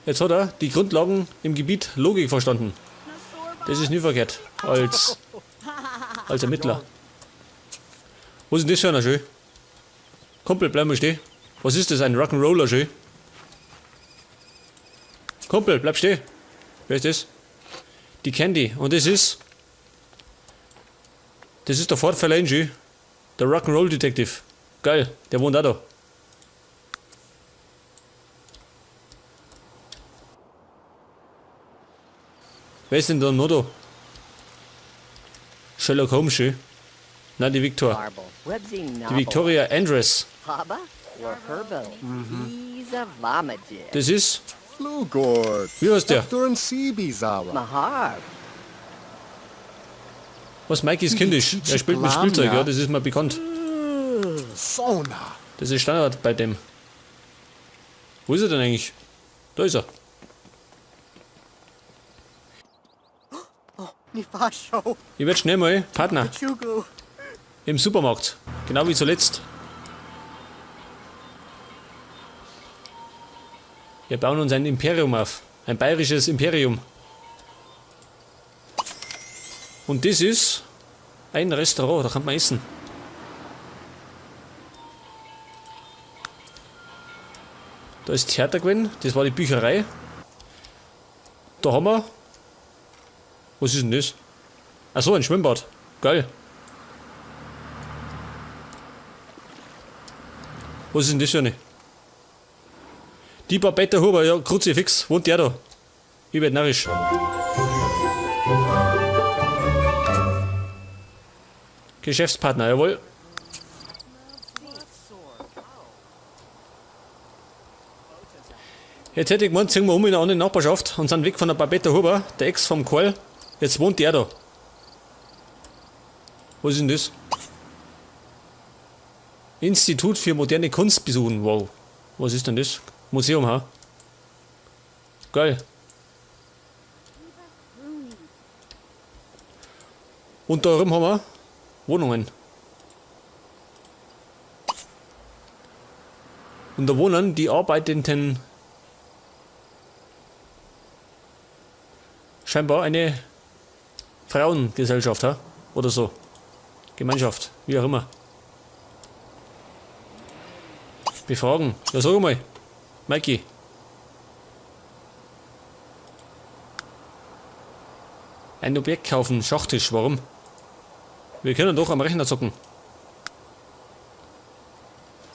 Jetzt hat er die Grundlagen im Gebiet Logik verstanden. Das ist nie verkehrt. Als Ermittler. Was ist denn das für einer schön? Kumpel, bleib mal stehen. Was ist das, ein Rock'n'Roller schön? Kumpel, bleib stehen. Wer ist das? Die Candy. Und das ist... Das ist der Ford Falange. Der Rock'n'Roll Detective. Geil, der wohnt auch da. Wer ist denn da noch da? Sherlock Holmes schön. Nein, die Victor. Die Victoria Andress. Das ist... Flugord. Wie heißt der? Mahar. Was, Mikey ist kindisch. Er spielt mit Spielzeug, ja, das ist mir bekannt. Sona. Das ist Standard bei dem. Wo ist er denn eigentlich? Da ist er. Ich werde schnell mal Partner. Im Supermarkt. Genau wie zuletzt. Wir bauen uns ein Imperium auf. Ein bayerisches Imperium. Und das ist ein Restaurant, da kann man essen. Da ist Theater gewesen, das war die Bücherei. Da haben wir... Was ist denn das? Achso, ein Schwimmbad. Geil. Was ist denn das für eine? Die Babette Huber, ja, Kruzifix, wohnt der da? Ich werd narrisch. Geschäftspartner, jawohl. Jetzt hätte ich gemeint, ziehen wir um in eine andere Nachbarschaft und sind weg von der Babette Huber, der Ex vom Karl. Jetzt wohnt der da. Was ist denn das? Institut für moderne Kunst besuchen. Wow. Was ist denn das? Museum, ha? Geil. Und da oben haben wir Wohnungen. Und da wohnen die Arbeitenden scheinbar eine Frauengesellschaft, ha? Oder so. Gemeinschaft, wie auch immer. Befragen. Ja, sag mal. Mikey. Ein Objekt kaufen, Schachtisch, warum? Wir können doch am Rechner zocken.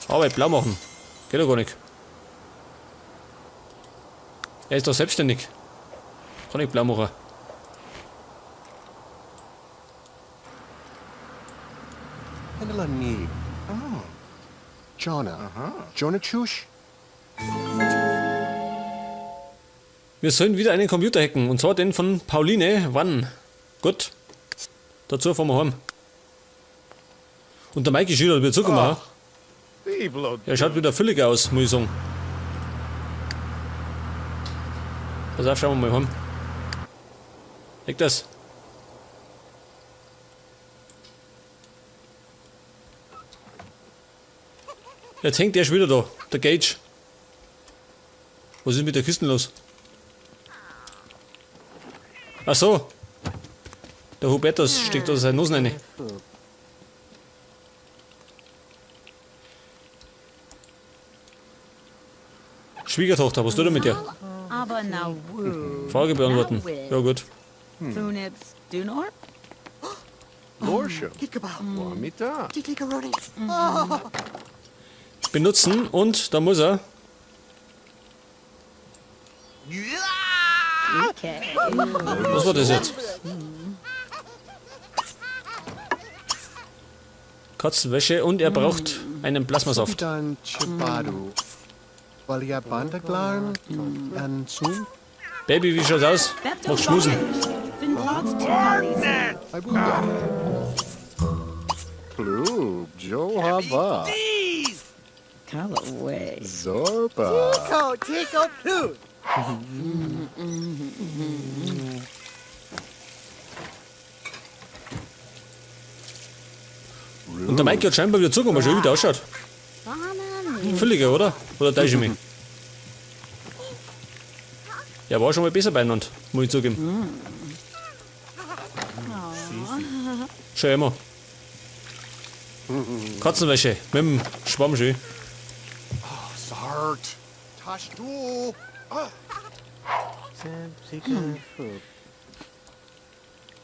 Arbeit blau machen. Geht doch gar nicht. Er ist doch selbstständig. Kann ich blau machen. Jonah. Jonah Chush? Wir sollen wieder einen Computer hacken. Und zwar den von Pauline Wann. Gut. Dazu fahren wir heim. Und der Mikey Schüler wird zugekommen. Er schaut wieder völlig aus, muss ich sagen. Pass auf, schauen wir mal heim. Heck das. Jetzt hängt der schon wieder da, der Gage. Was ist mit der Kiste los? Ach so. Der Hubertus steckt da seine Nase rein. Schwiegertochter, was tut er mit dir? Frage beantworten. Ja gut. Benutzen und da muss er. Was war das jetzt? Katzenwäsche und er braucht einen Plasmasaft. Baby, wie schaut's aus? Mach schmusen. Zorba. Und der Mike hat scheinbar wieder zugekommen, schön wie der ausschaut. Völliger, oder? Oder täusche ich mich? Ja, war schon mal besser beieinander, muss ich zugeben. Schon immer. Katzenwäsche mit dem Schwamm schön. Zart. Tash du.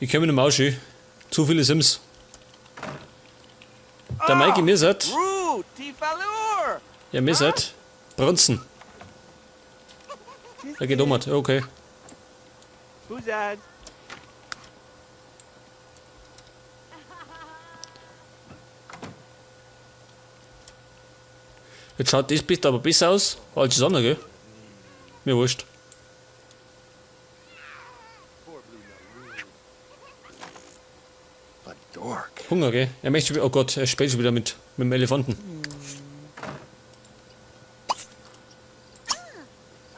Ich komme nicht mehr aus, schön. Zu viele Sims. Der Mikey missert. Roo, Tifalur! Ja, missert. Bronzen. Er geht um. Okay. Who's that? Jetzt schaut das Bild aber besser aus als das andere, gell? Mir wurscht. A dork. Hunger, gell? Er möchte schon wieder, oh Gott, er spielt schon wieder mit dem Elefanten.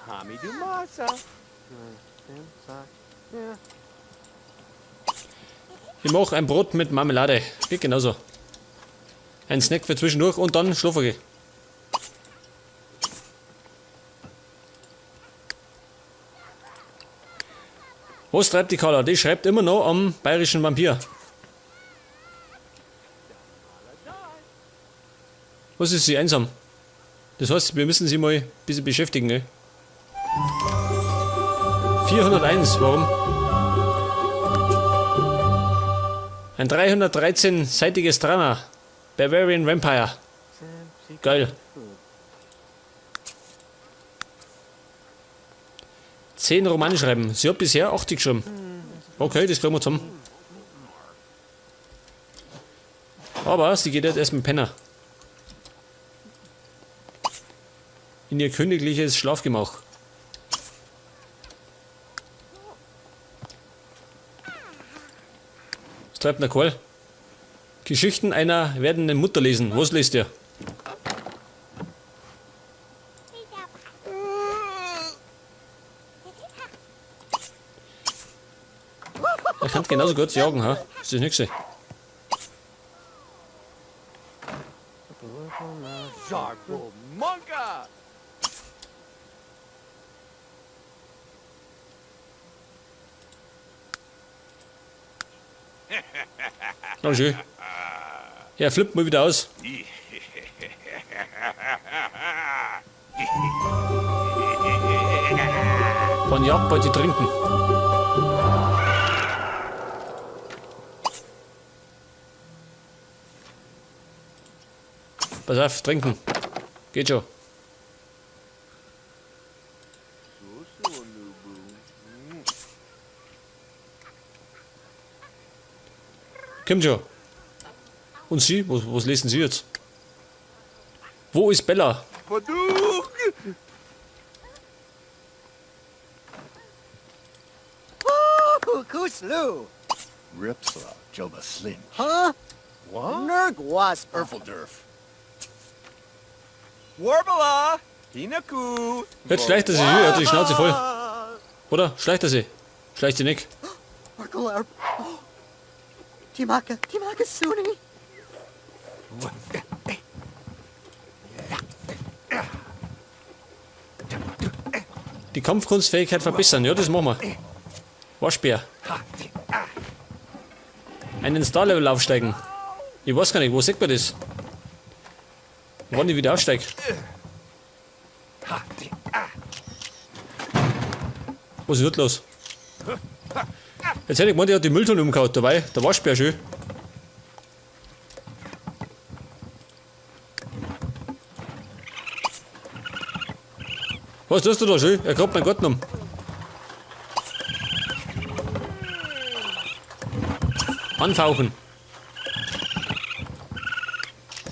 Hamidu Masa. Ich mache ein Brot mit Marmelade. Geht genauso. Ein Snack für zwischendurch und dann schlafen gehen. Was treibt die Carla? Die schreibt immer noch am bayerischen Vampir. Was ist sie einsam? Das heißt, wir müssen sie mal ein bisschen beschäftigen, ne? 401, warum? Ein 313-seitiges Drama. Bavarian Vampire. Geil. 10 Romane schreiben. Sie hat bisher 80 geschrieben. Okay, das kriegen wir zusammen. Aber sie geht jetzt erst mit Penner. In ihr königliches Schlafgemach. Was treibt der Kohl? Geschichten einer werdenden Mutter lesen. Was liest ihr? Er kann genauso gut jagen, ha? Ist das nicht so? Zarbo Monka! Oh, schön. Ja, flippt mal wieder aus. Von Jagdbeute trinken. Pass auf, trinken. Geht schon. Kommt schon. Und Sie? Was lesen Sie jetzt? Wo ist Bella? Baduk! Oh, Kuslu. Ripsla. Joba Slin. Huh? What? Nerg wasp. Erfeldurf. Warbala! Hinaku! Jetzt schleicht er sich, er hat die Schnauze voll. Oder? Schleicht er sie? Schleicht sie nicht? Argalarp. Oh. Timaka Suni. Die Kampfkunstfähigkeit verbessern, ja, das machen wir. Waschbär. Einen Star-Level aufsteigen. Ich weiß gar nicht, wo sieht man das? Wann ich wieder aufsteige. Was ist dort los? Jetzt hätte ich gemeint, ich hat die Mülltonne umgehauen. Dabei, der Waschbär schön. Was tust du da schön? Er grabt meinen Garten um. Anfauchen.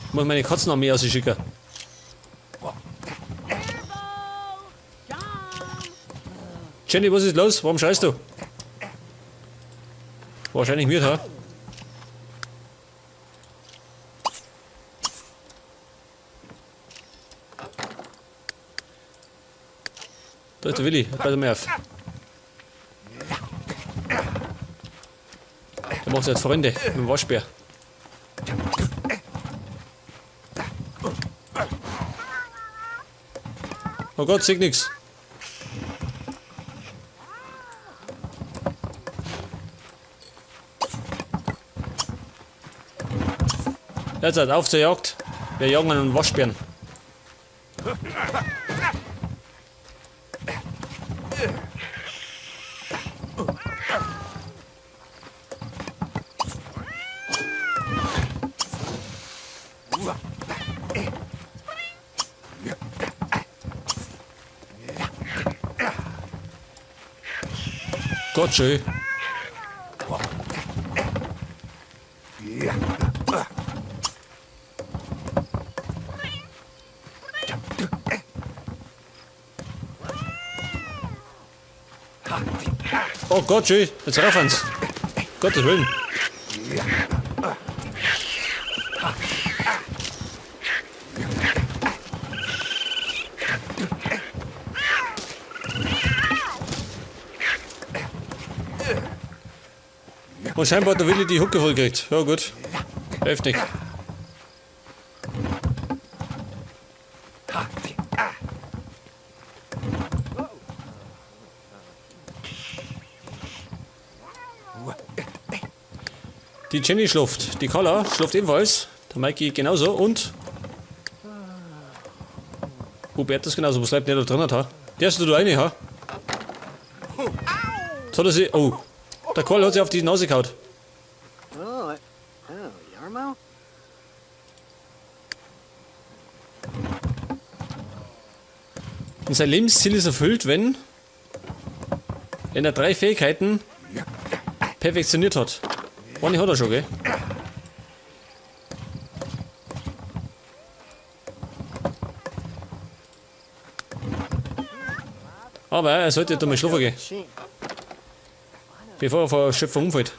Ich muss meine Katzenarmee ausschicken. Jenny, was ist los? Warum schreist du? Wahrscheinlich mir, ha? Da ist der Willi, pass mal auf. Der macht jetzt Freunde mit dem Waschbär. Oh Gott, sieht nix. Jetzt halt auf zur Jagd. Wir jagen einen Waschbären. Gott schön. Oh Gott schön. Jetzt rauf ans. Gottes Willen. Und scheinbar hat der Willi die Hucke voll gekriegt. Ja gut. Hilft nicht. Die Jenny schläft. Die Carla schläft ebenfalls. Der Mikey genauso. Und Hubert ist genauso. Was bleibt der da drin? Ha? Der ist da eine, ha? Jetzt hat er sie. Oh. Der Karl hat sich auf die Nase gehauen. Oh, Yarmo? Und sein Lebensziel ist erfüllt, wenn er 3 Fähigkeiten perfektioniert hat. Eine hat er schon, gell? Aber er sollte da mal schlafen gehen, bevor er vor Schöpfung umfällt.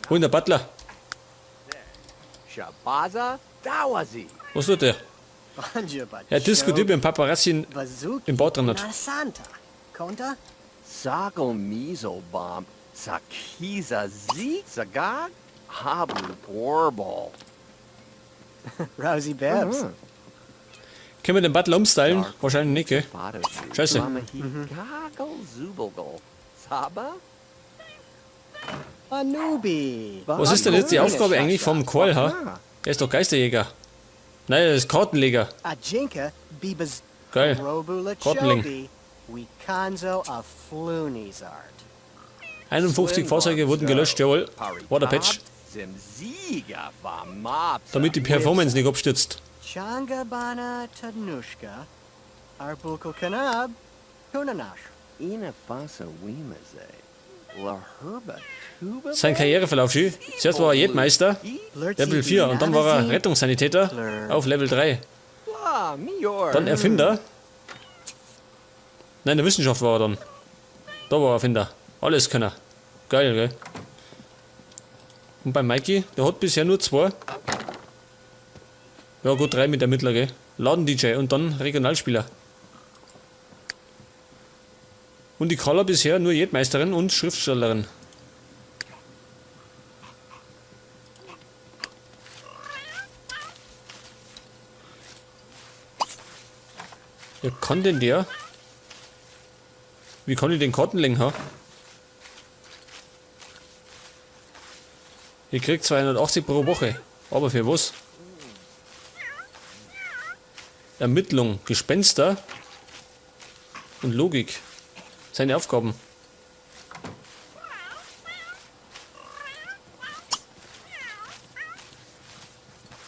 Wo ist der Butler? Shabaza Dawazi. Was tut der? Er diskutiert mit dem Paparazzi im Bad drin. Santa. Konta? Sago Miso Bomb. Sakiza Zeke Sagag. Habu Borbal. Rousy Babs. Können wir den Butler umstylen? Wahrscheinlich nicht, gell? Scheiße. Gago Zubogal. Saba? Anubi. Was ist denn jetzt die Aufgabe eigentlich vom Karl, ha? Er ist doch Geisterjäger. Nein, er ist Kartenleger. Ajinka Bibas Geil. Robula Kartenling. Chobi. Wikanzo of Flooney's Art. 51 Fahrzeuge wurden gelöscht, jawohl. War der Patch. Damit die Performance nicht abstürzt. Changabana Tanushka. Arbukal Kanab. Kunanash. Ina Fasa Wimaze. La Herba Tuba. Sein Karriereverlauf schön. Zuerst war er Jetmeister, Level 4, und dann war er Rettungssanitäter auf Level 3. Dann Erfinder. Nein, in der Wissenschaft war er dann. Da war er Erfinder. Alles kann er. Geil, gell? Und bei Mikey, der hat bisher nur 2. Ja gut, 3 mit Ermittler, gell? Laden-DJ und dann Regionalspieler. Und die Carla bisher nur Jetmeisterin und Schriftstellerin. Ja, kann denn der? Wie kann ich den Kartenling haben? Ihr kriegt 280 pro Woche. Aber für was? Ermittlung, Gespenster und Logik. Seine Aufgaben.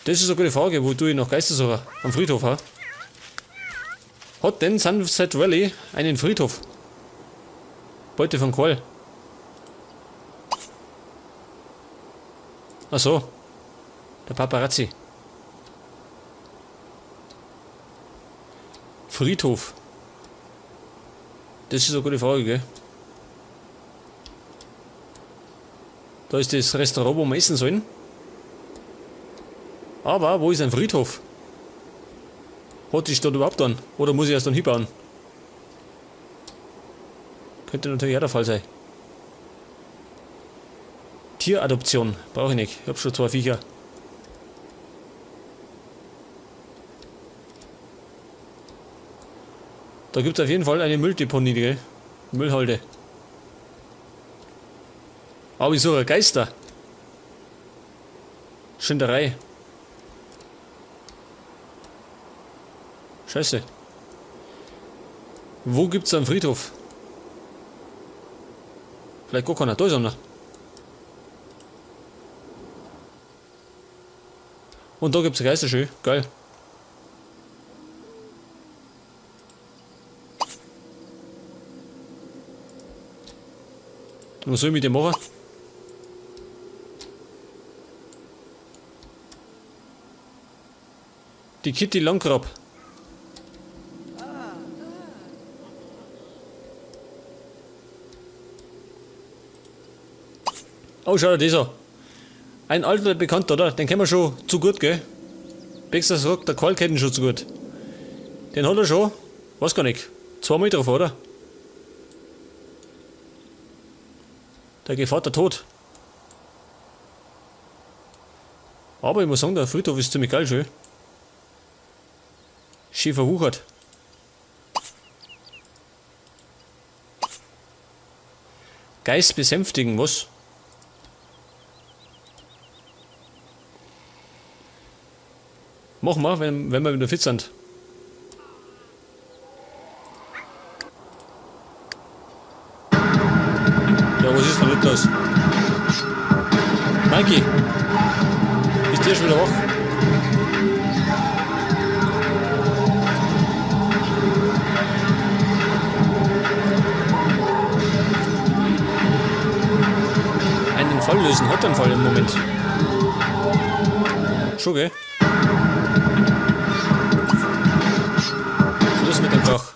Das ist eine gute Frage, wo tue ich noch Geistersucher am Friedhof habe. Hat denn Sunset Valley einen Friedhof? Beute von Karl. Ach so. Der Paparazzi. Friedhof. Das ist eine gute Frage, gell? Da ist das Restaurant, wo wir essen sollen. Aber wo ist ein Friedhof? Hat die Stadt überhaupt dann? Oder muss ich erst dann hinbauen? Könnte natürlich auch der Fall sein. Tieradoption brauche ich nicht. Ich habe schon 2 Viecher. Da gibt es auf jeden Fall eine Mülldeponie, gell? Müllhalde. Aber ich suche Geister. Schinderei. Scheiße. Wo gibt's da einen Friedhof? Vielleicht gar keiner. Da ist einer. Und da gibt's eine Geisterschule. Geil. Was soll ich mit dem machen? Die Kitty Langgrab. Oh, schau dir das an. Ein alter Bekannter, oder? Den kennen wir schon zu gut, gell? Baxter sagt, der Karl kennt ihn schon zu gut. Den hat er schon, weiß gar nicht, 2 Meter drauf, oder? Der Gevatter tot. Aber ich muss sagen, der Friedhof ist ziemlich geil, schön. Schön verwuchert. Geist besänftigen, was? Machen wir, wenn wir wieder fit sind. Ja, was ist denn nicht los? Mikey! Ist der schon wieder wach? Einen Fall lösen, hat einen Fall im Moment. Schon, gell? Schluss mit dem Krach.